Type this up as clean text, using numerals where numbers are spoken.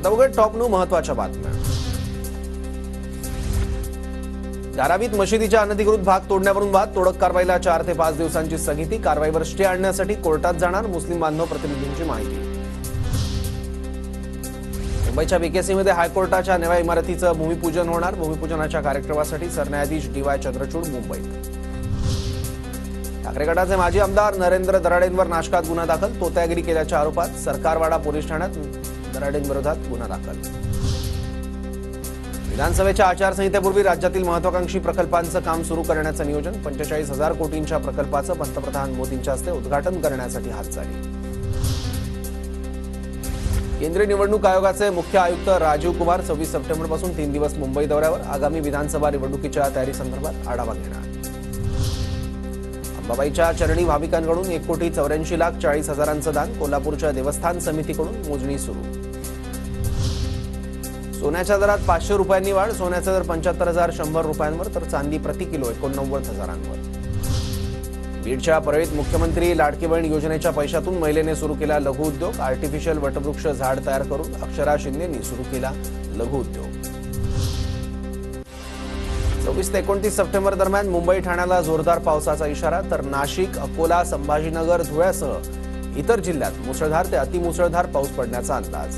आता बघा टॉपनू महत्त्वाच्या बातम्या। धारावीत मशिदीच्या अनधिकृत भाग तोडण्यावरून वाद, तोडक कारवाईला 4 ते 5 दिवसांची स्थगिती, कारवाईवर स्टे आणण्यासाठी कोर्टात जाणार मुस्लिम बांधव प्रतिनिधींची माहिती। मुंबईच्या बीकेसीमध्ये हायकोर्टाच्या नव्या इमारतीचं भूमिपूजन होणार, भूमिपूजनाच्या कार्यक्रमासाठी सरन्यायाधीश डी.वाय. चंद्रचूड मुंबईत। ठाकरे गटाचे माजी आमदार नरेंद्र दराडेंवर नाशकात गुन्हा दाखल, तोत्यागिरी केल्याच्या आरोपात सरकारवाडा पोलीस ठाण्यात दराडेंविरोधात गुन्हा दाखल। विधानसभेच्या आचारसंहितेपूर्वी राज्यातील महत्त्वाकांक्षी प्रकल्पांचं काम सुरू करण्याचं नियोजन, 45,000 कोटींच्या प्रकल्पाचं पंतप्रधान मोदींच्या हस्ते उद्घाटन करण्यासाठी हालचाली। केंद्रीय निवडणूक आयोगाचे मुख्य आयुक्त राजीव कुमार 26 सप्टेंबरपासून 3 दिवस मुंबई दौऱ्यावर, आगामी विधानसभा निवडणुकीच्या तयारीसंदर्भात आढावा घेणार। अंबाबाईच्या चरणी भाविकांकडून 1,84,40,000चं दान, कोल्हापूरच्या देवस्थान समितीकडून मोजणी सुरू। सोन्याच्या दरात 500 रुपयांनी वाढ, सोन्याचा दर 75,100 रुपयांवर तर चांदी प्रति किलो 89,000वर। बीडच्या परळीत मुख्यमंत्री लाडकी बहीण योजनेच्या पैशातून महिलेने सुरू केला लघु उद्योग, आर्टिफिशियल वटवृक्ष झाड तयार करून अक्षरा शिंदेंनी सुरू केला लघु उद्योग। 24 ते 29 सप्टेंबर दरम्यान मुंबई ठाण्याला जोरदार पावसाचा इशारा, तर नाशिक, अकोला, संभाजीनगर, धुळ्यासह इतर जिल्ह्यात मुसळधार ते अतिमुसळधार पाऊस पडण्याचा अंदाज।